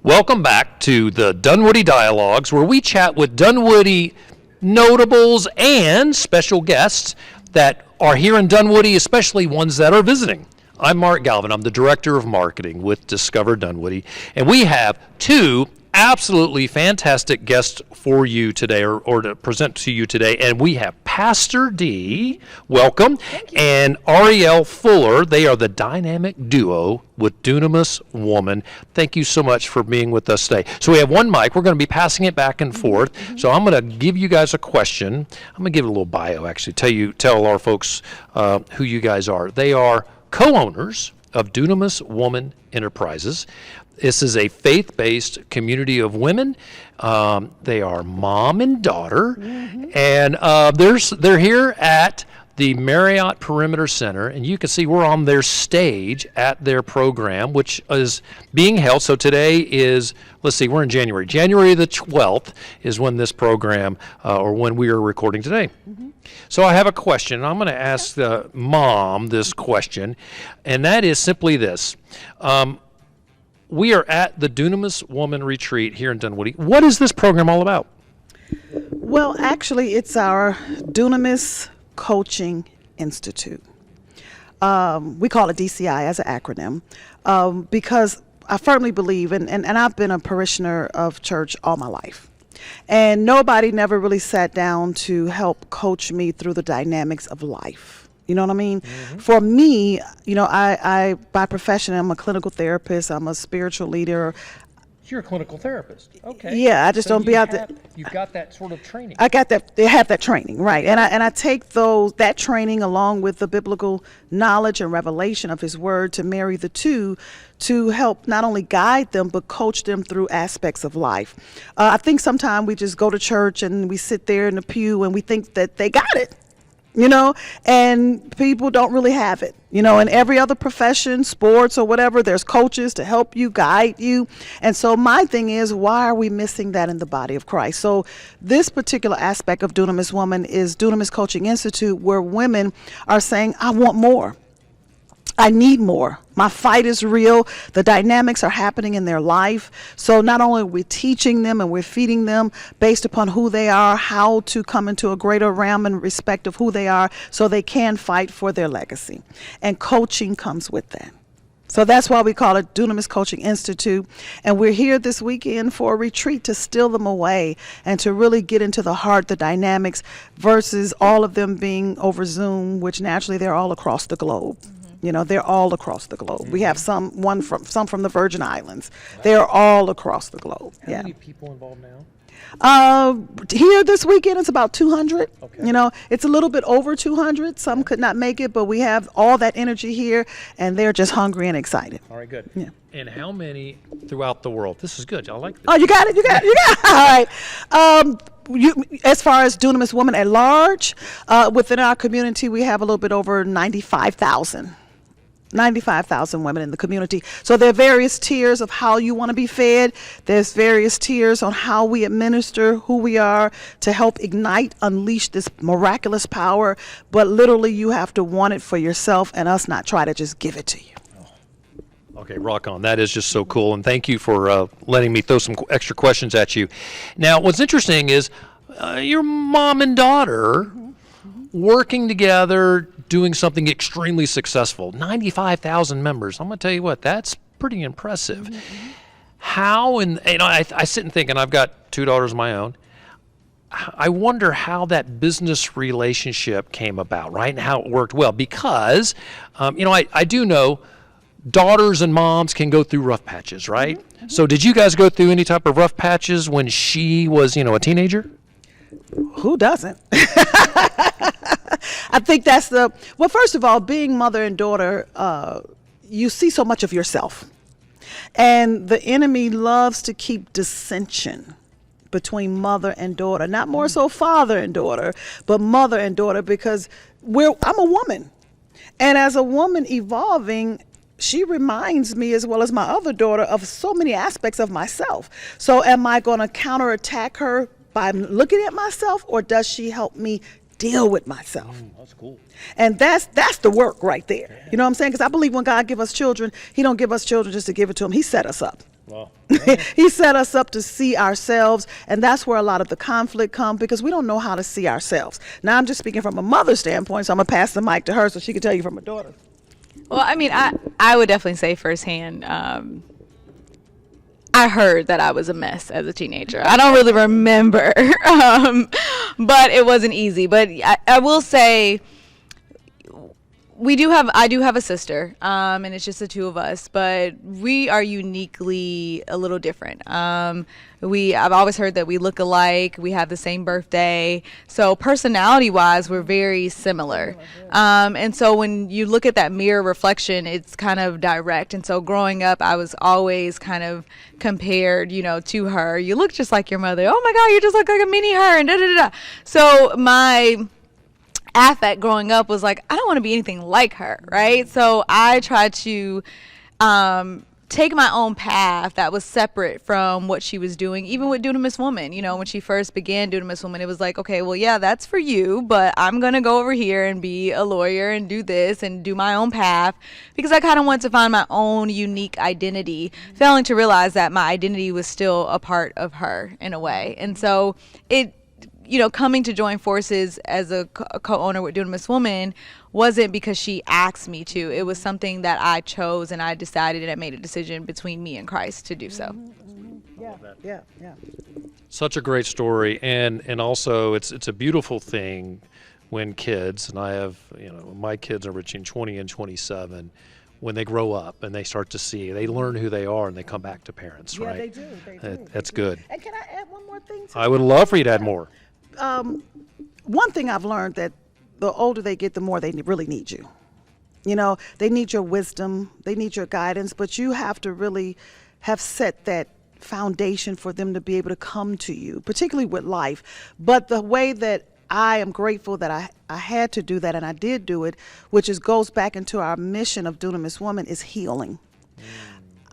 Welcome back to the Dunwoody Dialogues, where we chat with Dunwoody notables and special guests that are here in Dunwoody, especially ones that are visiting. I'm Mark Galvin. I'm the Director of Marketing with Discover Dunwoody, and we have two absolutely fantastic guests for you today, or to present to you today. And we have Pastor D, welcome, and Ariel Fuller. They are the dynamic duo with Dunamis Woman. Thank you so much for being with us today. So we have one mic. We're going to be passing it back and forth. So I'm going to give you guys a question. I'm going to give it a little bio, actually. Tell our folks who you guys are. They are co-owners of Dunamis Woman Enterprises. This is a faith-based community of women. They are mom and daughter, and they're here at the Marriott Perimeter Center, and you can see we're on their stage at their program, which is being held. So today is, let's see, we're in January. January the 12th is when this program, or when we are recording today. So I have a question. I'm going to ask the mom this question, and that is simply this. We are at the Dunamis Woman Retreat here in Dunwoody. What is this program all about? Well, actually, it's our Dunamis Coaching Institute. We call it DCI as an acronym because I firmly believe, and I've been a parishioner of church all my life. And nobody never really sat down to help coach me through the dynamics of life. You know what I mean? For me, I by profession, I'm a clinical therapist. I'm a spiritual leader. You're a clinical therapist. Okay. Yeah, I just don't be out there. You've got that sort of training. I got that. They have that training, right? And I take that training along with the biblical knowledge and revelation of His Word to marry the two, to help not only guide them but coach them through aspects of life. I think sometimes we just go to church and we sit there in the pew and we think that they got it. And people don't really have it. In every other profession, sports or whatever, there's coaches to help you, guide you. And so my thing is, why are we missing that in the body of Christ? So this particular aspect of Dunamis Woman is Dunamis Coaching Institute, where women are saying, I want more. I need more. My fight is real. The dynamics are happening in their life. So not only are we teaching them and we're feeding them based upon who they are, how to come into a greater realm in respect of who they are so they can fight for their legacy. And coaching comes with that. So that's why we call it Dunamis Coaching Institute. And we're here this weekend for a retreat to steal them away and to really get into the heart, the dynamics, versus all of them being over Zoom, which naturally they're all across the globe. They're all across the globe. We have some from the Virgin Islands. They're all across the globe. How many people involved now? Here this weekend it's about 200. Okay. It's a little bit over 200. Some could not make it, but we have all that energy here, and they're just hungry and excited. All right, good. Yeah. And how many throughout the world? This is good. I like this. Oh, you got it. All right. As far as Dunamis Women at large, within our community, we have a little bit over 95,000 women in the community. So there are various tiers of how you want to be fed. There's various tiers on how we administer who we are to help ignite, unleash this miraculous power. But literally, you have to want it for yourself and us not try to just give it to you. Okay, rock on. That is just so cool. And thank you for letting me throw some extra questions at you. Now, what's interesting is your mom and daughter working together, doing something extremely successful. 95,000 members. I'm going to tell you what, that's pretty impressive. How, and I sit and think, and I've got two daughters of my own, I wonder how that business relationship came about, right? And how it worked well. Because, I do know daughters and moms can go through rough patches, right? So did you guys go through any type of rough patches when she was, a teenager? Who doesn't? I think that's well, first of all, being mother and daughter, you see so much of yourself. And the enemy loves to keep dissension between mother and daughter, not more so father and daughter, but mother and daughter, because I'm a woman. And as a woman evolving, she reminds me, as well as my other daughter, of so many aspects of myself. So am I going to counterattack her by looking at myself, or does she help me deal with myself? That's cool. And that's the work right there. You know what I'm saying? Because I believe when God give us children, He don't give us children just to give it to Him. He set us up. Well, He set us up to see ourselves, and that's where a lot of the conflict comes, because we don't know how to see ourselves. Now, I'm just speaking from a mother's standpoint, so I'm going to pass the mic to her so she can tell you from a daughter. Well, I mean, I would definitely say firsthand, I heard that I was a mess as a teenager. I don't really remember, but it wasn't easy. But I will say, I do have a sister, and it's just the two of us, but we are uniquely a little different. I've always heard that we look alike, we have the same birthday, so personality-wise, we're very similar. And so when you look at that mirror reflection, it's kind of direct. And so growing up, I was always kind of compared, to her. You look just like your mother. Oh my God, you just look like a mini her, and da da da. So my affect growing up was like, I don't want to be anything like her, right? So I tried to take my own path that was separate from what she was doing, even with Dunamis Woman. When she first began Dunamis Woman, it was like, okay, well, yeah, that's for you, but I'm going to go over here and be a lawyer and do this and do my own path, because I kind of wanted to find my own unique identity, failing to realize that my identity was still a part of her in a way. And so coming to join forces as a co-owner with Dunamis Woman wasn't because she asked me to. It was something that I chose, and I decided, and I made a decision between me and Christ to do so. Yeah. such a great story, and also it's a beautiful thing when kids, and I have, my kids are between 20 and 27, when they grow up and they start to see, they learn who they are and they come back to parents, right? Yeah, they do. That's good. And can I add one more thing to I would love for you to add more. One thing I've learned, that the older they get, the more they really need you. They need your wisdom, they need your guidance, but you have to really have set that foundation for them to be able to come to you, particularly with life. But the way that I am grateful that I had to do that, and I did do it, which goes back into our mission of Dunamis Woman, is healing.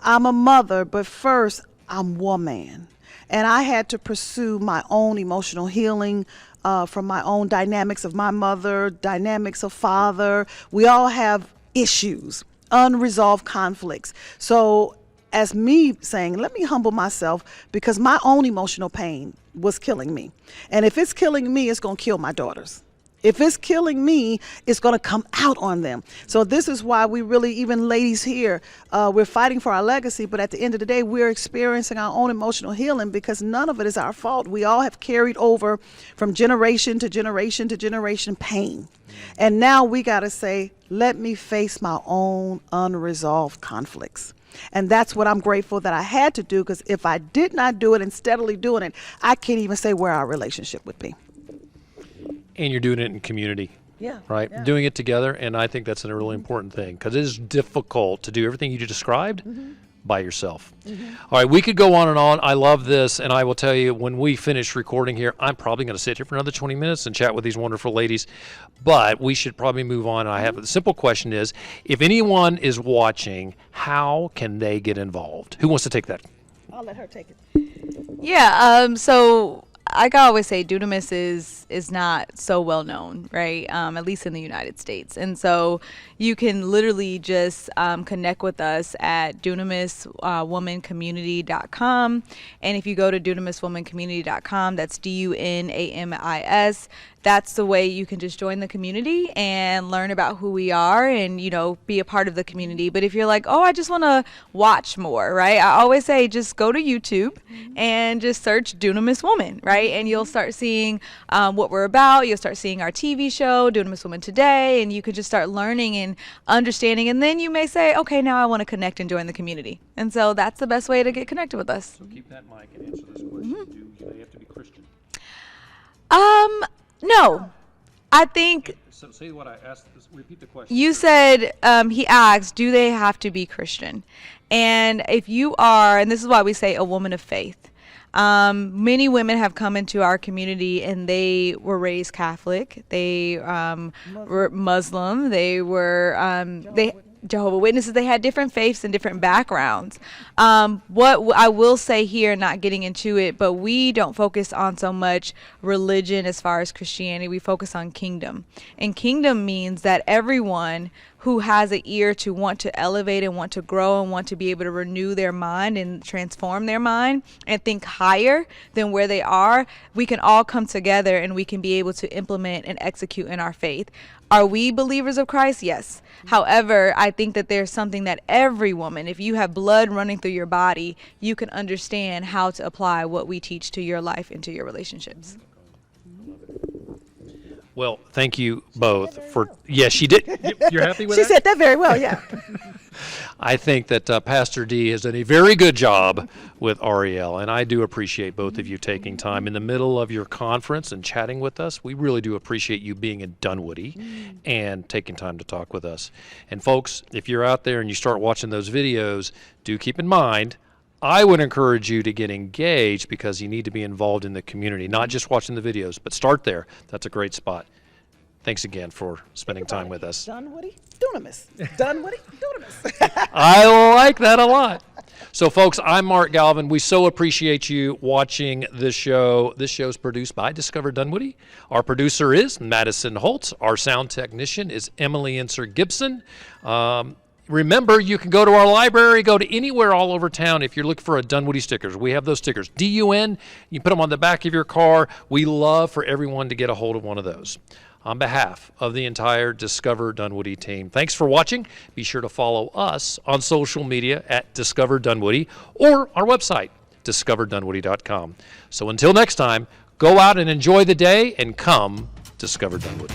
I'm a mother, but first I'm woman. And I had to pursue my own emotional healing from my own dynamics of my mother, dynamics of father. We all have issues, unresolved conflicts. So as me saying, let me humble myself, because my own emotional pain was killing me. And if it's killing me, it's going to kill my daughters. If it's killing me, it's going to come out on them. So this is why we really, even ladies here, we're fighting for our legacy. But at the end of the day, we're experiencing our own emotional healing, because none of it is our fault. We all have carried over from generation to generation to generation pain. And now we got to say, let me face my own unresolved conflicts. And that's what I'm grateful that I had to do, because if I did not do it and steadily doing it, I can't even say where our relationship would be. And you're doing it in community. Yeah. Right? Yeah. Doing it together, and I think that's a really important thing, because it is difficult to do everything you just described by yourself. All right, we could go on and on. I love this, and I will tell you, when we finish recording here, I'm probably going to sit here for another 20 minutes and chat with these wonderful ladies, but we should probably move on. I have the simple question is, if anyone is watching, how can they get involved? Who wants to take that? I'll let her take it. Yeah, so I can always say Dunamis is not so well known, right? At least in the United States. And so you can literally just connect with us at DunamisWomanCommunity.com. And if you go to DunamisWomanCommunity.com, that's DUNAMIS. That's the way you can just join the community and learn about who we are and, be a part of the community. But if you're like, oh, I just want to watch more, right? I always say just go to YouTube and just search Dunamis Woman, right? And you'll start seeing what we're about. You'll start seeing our TV show, Dunamis Woman Today, and you can just start learning and understanding. And then you may say, okay, now I want to connect and join the community. And so that's the best way to get connected with us. So keep that mic and answer this question. Do they have to be Christian? No, I think So say what I asked. Repeat the question. you said, he asked, do they have to be Christian? And if you are, and this is why we say a woman of faith, many women have come into our community and they were raised Catholic, they were Muslim, they were Jehovah's Witnesses. They had different faiths and different backgrounds. What I will say here, not getting into it, but we don't focus on so much religion as far as Christianity. We focus on kingdom. And kingdom means that everyone who has an ear to want to elevate and want to grow and want to be able to renew their mind and transform their mind and think higher than where they are, we can all come together and we can be able to implement and execute in our faith. Are we believers of Christ? Yes. However, I think that there's something that every woman, if you have blood running through your body, you can understand how to apply what we teach to your life and to your relationships. Well, thank you both for, yes, she did. You're happy with She that? said that very well, yeah. I think that Pastor D has done a very good job with Ariel, and I do appreciate both of you taking time in the middle of your conference and chatting with us. We really do appreciate you being in Dunwoody and taking time to talk with us. And folks, if you're out there and you start watching those videos, do keep in mind, I would encourage you to get engaged because you need to be involved in the community, not just watching the videos, but start there. That's a great spot. Thanks again for spending time with us. Dunwoody, Dunamis. Dunwoody, Dunamis. I like that a lot. So, folks, I'm Mark Galvin. We so appreciate you watching this show. This show is produced by Discover Dunwoody. Our producer is Madison Holtz. Our sound technician is Emily Inser Gibson. Remember, you can go to our library, go to anywhere all over town if you're looking for a Dunwoody stickers. We have those stickers, D-U-N. You put them on the back of your car. We love for everyone to get a hold of one of those. On behalf of the entire Discover Dunwoody team, thanks for watching. Be sure to follow us on social media at Discover Dunwoody or our website, discoverdunwoody.com. So until next time, go out and enjoy the day and come Discover Dunwoody.